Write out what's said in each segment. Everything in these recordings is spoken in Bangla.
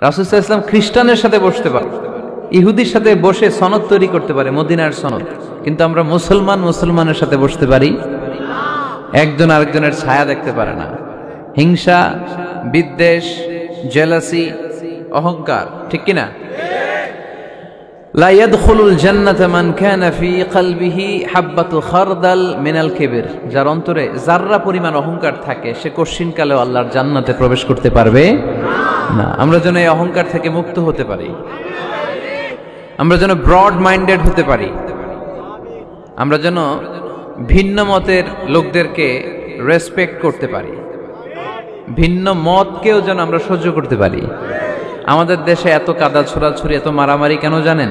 রাসূল সাল্লাল্লাহু আলাইহি ওয়াসাল্লাম খ্রিস্টানের সাথে বসতে পারে, ইহুদির সাথে বসে সনদ তৈরি করতে পারে, মদিনার সনদ। কিন্তু আমরা মুসলমানের সাথে বসতে পারি, একজন আরেকজনের ছায়া দেখতে পারে না। হিংসা, বিদ্বেষ, জেলাসি, অহংকার, ঠিক কিনা? লা ইয়াদখুলুল জান্নাতা মান কানা ফি কলবিহি হাববাতু খারদাল মিনাল কিবর, যার অন্তরে যাররা পরিমাণ অহংকার থাকে সে কশিনকালেও আল্লাহর জান্নাতে প্রবেশ করতে পারবে না। আমরা যেন এই অহংকার থেকে মুক্ত হতে পারি, আমরা যেন ব্রড মাইন্ডেড হতে পারি, আমরা যেন ভিন্ন মতের লোকদেরকে রেসপেক্ট করতে পারি, ভিন্ন মতকেও যেন আমরা সহ্য করতে পারি। আমাদের দেশে এত কাদা ছোড়াছুরি, এত মারামারি কেন জানেন?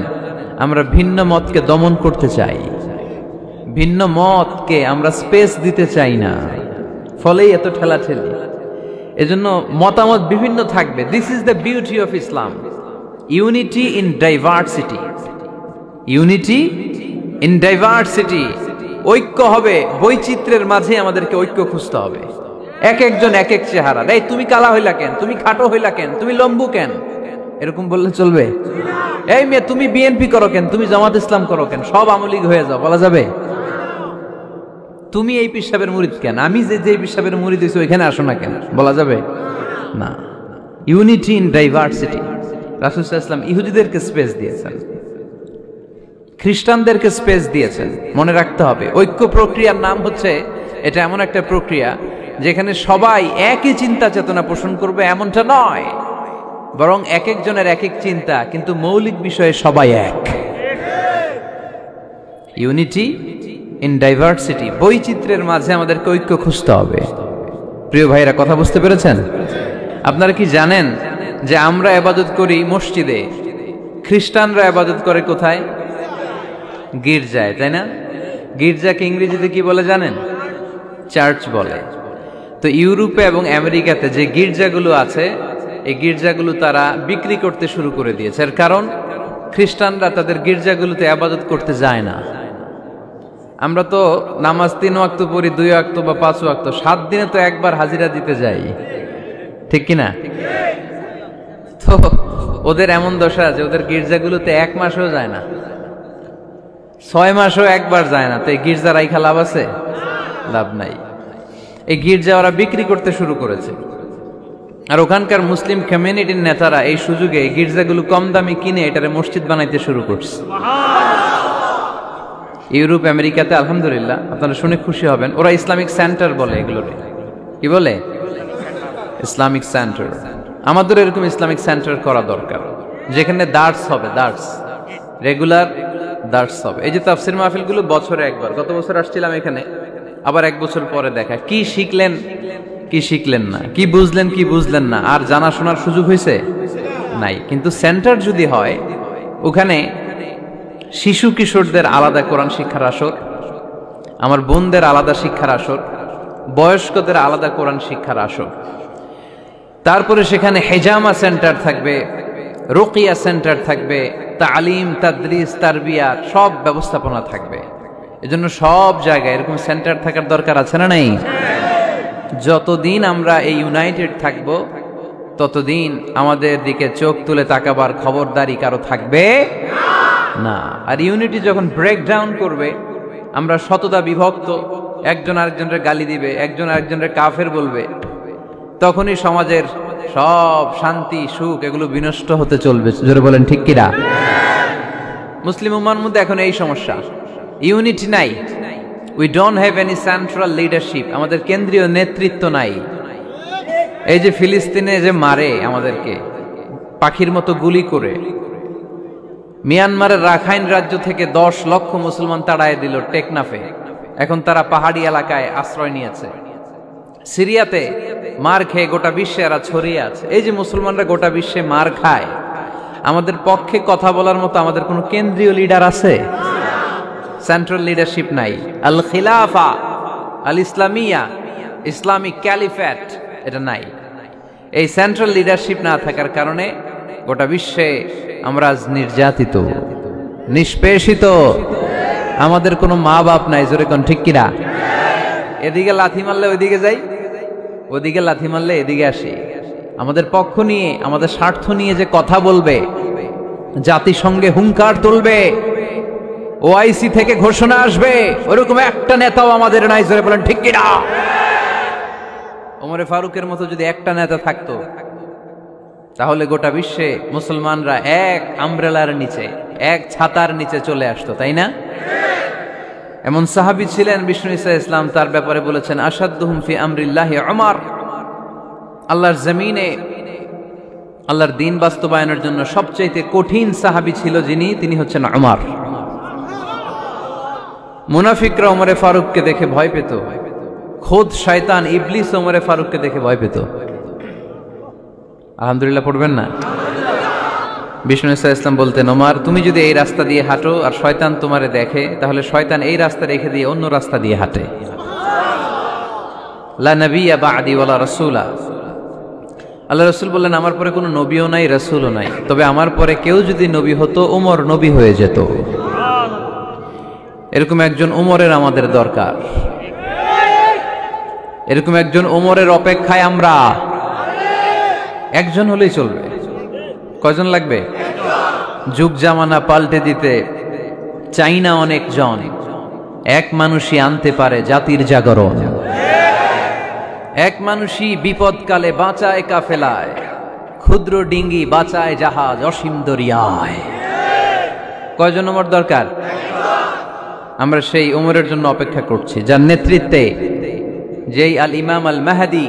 আমরা ভিন্ন মতকে দমন করতে চাই, ভিন্ন মতকে আমরা স্পেস দিতে চাই না, ফলেই এত ঠেলাঠেলি। এজন্য মতামত বিভিন্ন থাকবে। This is the beauty of Islam, unity in diversity, unity in diversity. ঐক্য হবে, বৈচিত্র্যের মাঝে আমাদেরকে ঐক্য খুঁজতে হবে। এক একজন এক এক চেহারা, এই তুমি কালা হইলা কেন, তুমি খাটো হইলা কেন, তুমি লম্বু কেন, এরকম বললে চলবে? এই মেয়ে তুমি বিএনপি করো কেন, তুমি জামাত ইসলাম করো কেন, সব আওয়ামী লীগ হয়ে যাও, বলা যাবে? তুমি এই পীর সাহেবের মুরিদ কেন, আমি যে পীর সাহেবের মুরিদ হইছি ওইখানে আসো না কেন, বলা যাবে না। Unity in diversity. রাসূল সাল্লাল্লাহু আলাইহি ওয়াসাল্লাম ইহুদিদেরকে স্পেস দিয়েছেন, খ্রিস্টানদেরকে স্পেস দিয়েছেন। মনে রাখতে হবে, ঐক্য প্রক্রিয়ার নাম হচ্ছে, এটা এমন একটা প্রক্রিয়া যেখানে সবাই একই চিন্তা চেতনা পোষণ করবে এমনটা নয়, বরং এক একজনের এক এক চিন্তা, কিন্তু মৌলিক বিষয়ে সবাই এক। ইউনিটি ইন ডাইভার্সিটি, বৈচিত্র্যের মাঝে আমাদেরকে ঐক্য খুঁজতে হবে। প্রিয় ভাইরা, কথা বুঝতে পেরেছেন? আপনারা কি জানেন যে আমরা ইবাদত করি মসজিদে, খ্রিস্টানরা ইবাদত করে কোথায়? গির্জায়, তাই না? গির্জাকে ইংরেজিতে কি বলে জানেন? চার্চ বলে। তো ইউরোপে এবং আমেরিকাতে যে গির্জাগুলো আছে, এই গির্জাগুলো তারা বিক্রি করতে শুরু করে দিয়েছে। এর কারণ খ্রিস্টানরা তাদের গির্জাগুলোতে ইবাদত করতে যায় না। আমরা তো নামাজ 3 ওয়াক্ত পড়ি, 2 ওয়াক্ত বা 5 ওয়াক্ত, 7 দিনে তো একবার হাজিরা দিতে যাই, ঠিক কিনা? তো ওদের এমন দশা আছে, ওদের গির্জাগুলোতে 1 মাসও যায় না, 6 মাসও একবার যায় না। তো এই গির্জা রাইখা লাভ আছে? লাভ নাই। এই গির্জা ওরা বিক্রি করতে শুরু করেছে, আর ওখানকার মুসলিম কমিউনিটির নেতারা এই সুযোগে এই গির্জাগুলো কম দামে কিনে এটারে মসজিদ বানাইতে শুরু করছে। ইউরোপ আমেরিকাতে আলহামদুলিল্লাহ, আপনারা শুনে খুশি হবেন, ওরা ইসলামিক সেন্টার বলে এগুলোরে। কি বলে? Islamic centre. আমাদের এরকম ইসলামিক সেন্টার করা দরকার, যেখানে দার্স হবে, দার্স, রেগুলার দার্স হবে। এই যে তাফসির মাহফিলগুলো বছরে একবার, গত বছর আসছিলাম এখানে, আবার 1 বছর পরে দেখা, কি শিখলেন কি শিখলেন না, কি বুঝলেন না, আর জানাশোনার সুযোগ হয়েছে নাই। কিন্তু সেন্টার যদি হয়, ওখানে শিশু কিশোরদের আলাদা কোরআন শিক্ষার আসর, আমার বোনদের আলাদা শিক্ষার আসর, বয়স্কদের আলাদা কোরআন শিক্ষার আসর, তারপরে সেখানে হেজামা সেন্টার থাকবে, রুকিয়া সেন্টার থাকবে, তালিম, তাদরিস, তারবিয়ার সব ব্যবস্থাপনা থাকবে। এজন্য সব জায়গায় এরকম সেন্টার থাকার দরকার আছে না নাই? যতদিন আমরা এই ইউনাইটেড থাকব, ততদিন আমাদের দিকে চোখ তুলে তাকাবার খবরদারি কারো থাকবে না। আর ইউনিটি যখন ব্রেক ডাউন করবে, আমরা শততা বিভক্ত, একজন আরেকজনের গালি দিবে, একজন আরেকজনের কাফের বলবে, তখনই সমাজের সব শান্তি সুখ এগুলো বিনষ্ট হতে চলবে। জোরে বলেন ঠিক কিনা? মুসলিম উম্মার মধ্যে এখন এই সমস্যা, ইউনিটি নাই। We don't have any central leadership, আমাদের কেন্দ্রীয় নেতৃত্ব নাই। এই যে ফিলিস্তিনে যে মারে আমাদেরকে পাখির মতো গুলি করে, মিয়ানমারের রাখাইন রাজ্য থেকে 10 লক্ষ মুসলমান তাড়ায় দিল টেকনাফে, এখন তারা পাহাড়ি এলাকায় আশ্রয় নিয়েছে। সিরিয়াতে মার খেয়ে গোটা বিশ্বে এরা ছড়িয়ে আছে। এই যে মুসলমানরা গোটা বিশ্বে মার খায়, আমাদের পক্ষে কথা বলার মতো আমাদের কোনো কেন্দ্রীয় লিডার আছে? সেন্ট্রাল লিডারশিপ নাই। আল খিলাফা আল ইসলামিয়া, ইসলামিক ক্যালিফেট, এটা নাই। এই সেন্ট্রাল লিডারশিপ না থাকার কারণে গোটা বিশ্বে আমরা আজ নির্যাতিত, নিষ্পেষিত, আমাদের কোনো মা বাপ নাই। জোরে কোন ঠিক কিনা? এদিকে লাথি মারলে ওইদিকে যাই, ওদিকে লাথি মারলে এদিকে আসি। আমাদের পক্ষ নিয়ে, আমাদের স্বার্থ নিয়ে যে কথা বলবে, জাতিসংঘে হুঙ্কার তুলবে, ওআইসি থেকে ঘোষণা আসবে, ওরকম একটা নেতাও আমাদের নাই। জোরে বলেন ঠিক কিনা? ওমরে ফারুকের মতো যদি একটা নেতা থাকতো, তাহলে গোটা বিশ্বে মুসলমানরা এক আমব্রেলার নিচে, এক ছাতার নিচে চলে আসতো, তাই না? এমন সাহাবী ছিলেন বিষ্ণু ঈসা ইসলাম তার ব্যাপারে বলেছেন, আসাদ্দুহুম ফি আমরিল্লাহি উমর। আল্লাহর জমিনে আল্লাহর দ্বীন বাস্তবায়নের জন্য সবচেয়ে কঠিন সাহাবী ছিল যিনি, তিনি হচ্ছেন উমর। মুনাফিকরা ওমরে ফারুককে দেখে ভয় পেত, খোদ শয়তান ইবলিস ওমরে ফারুককে দেখে ভয় পেত। আলহামদুলিল্লাহ পড়বেন না? বিষ্ণু ঈসা ইসলাম বলতেন, ওমর তুমি যদি এই রাস্তা দিয়ে হাঁটো আর শয়তান তোমারে দেখে, তাহলে শয়তান এই রাস্তা রেখে দিয়ে অন্য রাস্তা দিয়ে হাঁটে। লা নবিয়্যা বা'দি ওয়ালা রাসূলা। আল্লাহ রাসূল বললেন, আমার পরে কোনো নবীও নাই, রাসূলও নাই, তবে আমার পরে কেউ যদি নবী হতো, ওমর নবী হয়ে যেত। এরকম একজন ওমরের আমাদের দরকার। এরকম একজন ওমরের অপেক্ষায় আমরা। একজন হলেই চলবে। কয়জন লাগবে? যুগ জামানা পাল্টে দিতে চাই না অনেক জন, এক মানুষই আনতে পারে জাতির জাগরণ। এক মানুষই বিপদকালে বাঁচায় কাফেলায়, ক্ষুদ্র ডিঙ্গি বাঁচায় জাহাজ অসীম দরিয়ায়। কয়জন ওমর দরকার? আমরা সেই ওমরের জন্য অপেক্ষা করছি, যার নেতৃত্বে, যেই আল ইমাম আল মাহদি,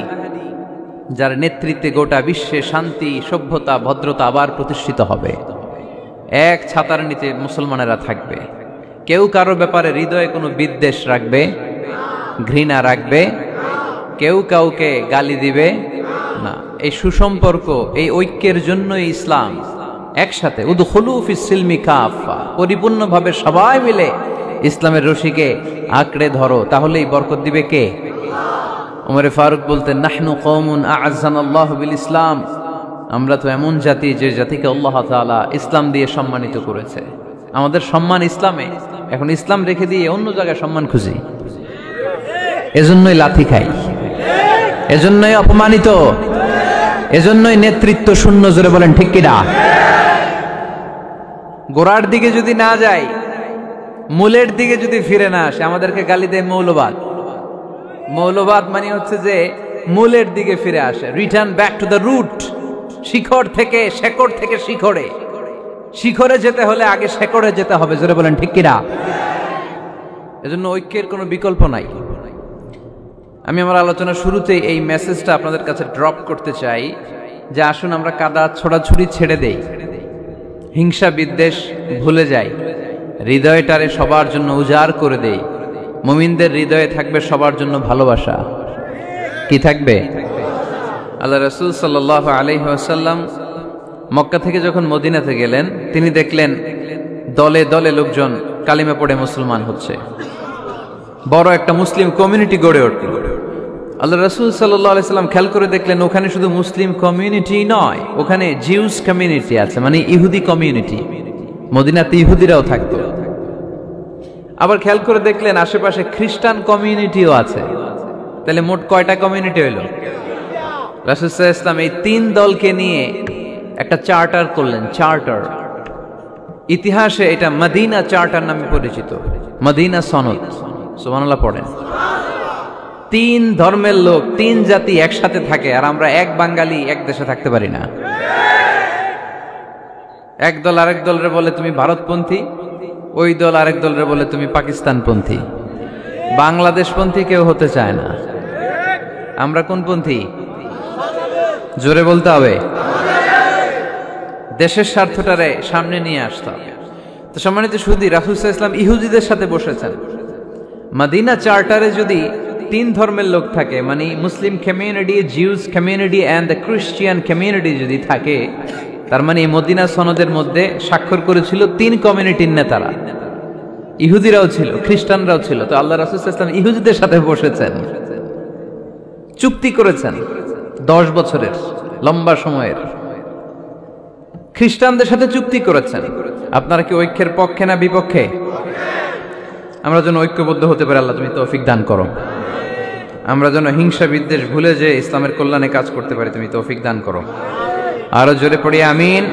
যার নেতৃত্বে গোটা বিশ্বে শান্তি, সভ্যতা, ভদ্রতা আবার প্রতিষ্ঠিত হবে। এক ছাতার নিচে মুসলমানেরা থাকবে, কেউ কারো ব্যাপারে হৃদয়ে কোনো বিদ্বেষ রাখবে, ঘৃণা রাখবে, কেউ কাউকে গালি দিবে না। এই সুসম্পর্ক, এই ঐক্যের জন্যই ইসলাম। একসাথে উদখুলু ফিস সিলমি কাফা, পরিপূর্ণভাবে সবাই মিলে ইসলামের রশিকে আঁকড়ে ধরো, তাহলেই বরকত দিবে কে? ওমরে ফারুক বলতেন, নাহনু কওমুন আ'আজ্জানাল্লাহু বিল ইসলাম। আমরা তো এমন জাতি যে জাতিকে আল্লাহ তাআলা ইসলাম দিয়ে সম্মানিত করেছে। আমাদের সম্মান ইসলামে। এখন ইসলাম রেখে দিয়ে অন্য জায়গায় সম্মান খুঁজি, এজন্যই লাথি খাই, এজন্যই অপমানিত, এজন্যই নেতৃত্ব শূন্য। জোরে বলেন ঠিক কিনা? গোড়ার দিকে যদি না যাই, মূলের দিকে যদি ফিরে না আসে, আমাদেরকে গালি দেয় মৌলবাদ। মৌলবাদ মানে হচ্ছে যে মূলের দিকে ফিরে আসে, return back to the root. শিখর থেকে, শেকড় থেকে শিখরে। শিখরে যেতে হলে আগে শেকড়ে যেতে হবে। জোরে বলেন ঠিক কিনা? এজন্য ঐক্যের কোনো বিকল্প নাই। আমি আমার আলোচনা শুরুতেই এই মেসেজটা আপনাদের কাছে ড্রপ করতে চাই যে আসুন আমরা কাদা ছোড়াছুড়ি ছেড়ে দেই, হিংসা বিদ্বেষ ভুলে যাই, হৃদয়টারে সবার জন্য উজাড় করে দেই। মুমিনদের হৃদয়ে থাকবে সবার জন্য ভালোবাসা। কি থাকবে? আল্লাহ রাসূল সাল্লাল্লাহু আলাইহি ওয়াসাল্লাম মক্কা থেকে যখন মদিনাতে গেলেন, তিনি দেখলেন দলে দলে লোকজন কালিমা পড়ে মুসলমান হচ্ছে, বড় একটা মুসলিম কমিউনিটি গড়ে উঠল। আল্লাহ রাসূল সাল্লাল্লাহু আলাইহি ওয়াসাল্লাম খেয়াল করে দেখলেন ওখানে শুধু মুসলিম কমিউনিটি নয়, ওখানে জিউস কমিউনিটি আছে, মানে ইহুদি কমিউনিটি। মদিনাতে ইহুদিরাও থাকতো। আবার খেয়াল করে দেখলেন আশেপাশে খ্রিস্টান কমিউনিটিও আছে। তাহলে মোট কয়টা কমিউনিটি হইল? রাসূল সাল্লাল্লাহু আলাইহি ওয়াসাল্লাম এই তিন দলকে নিয়ে একটা চার্টার করলেন। চার্টার, ইতিহাসে এটা মদিনা চার্টার নামে পরিচিত, মদিনা সনদ। সুবহানাল্লাহ পড়েন। তিন ধর্মের লোক, তিন জাতি একসাথে থাকে, আর আমরা এক বাঙালি এক দেশে থাকতে পারি না। এক দল আরেক দলরে বলে তুমি ভারতপন্থী, ওই দল আরেক দলরে বলে তুমি পাকিস্তানপন্থী। বাংলাদেশপন্থী কেউ হতে চায় না। আমরা কোন পন্থী? জোরে বলতে হবে। দেশের স্বার্থটারে সামনে নিয়ে আসতে হবে। তো সম্মানিত সুধী, রাসূল সাল্লাল্লাহু আলাইহি ওয়াসাল্লাম ইহুদিদের সাথে বসেছেন। মদিনা চার্টারে যদি তিন ধর্মের লোক থাকে, মানে Muslim community, Jews community and the Christian community যদি থাকে, তার মানে এই মদিনা সনদের মধ্যে স্বাক্ষর করেছিল তিন কমিউনিটির নেতারা। ইহুদিরাও ছিল, খ্রিস্টানরাও ছিল। তো আল্লাহ রাসূল সাল্লাল্লাহু আলাইহি ওয়াসাল্লাম ইহুদিদের সাথে বসেছেন, চুক্তি করেছেন 10 বছরের লম্বা সময়ের। খ্রিস্টানদের সাথে চুক্তি করেছেন। আপনারা কি ঐক্যের পক্ষে না বিপক্ষে? আমরা যেন ঐক্যবদ্ধ হতে পারি, আল্লাহ তুমি তৌফিক দান করো। আমরা যেন হিংসা বিদ্বেষ ভুলে যে ইসলামের কল্যাণে কাজ করতে পারি, তুমি তৌফিক দান করো। আরো জোরে পড়ি আমিন।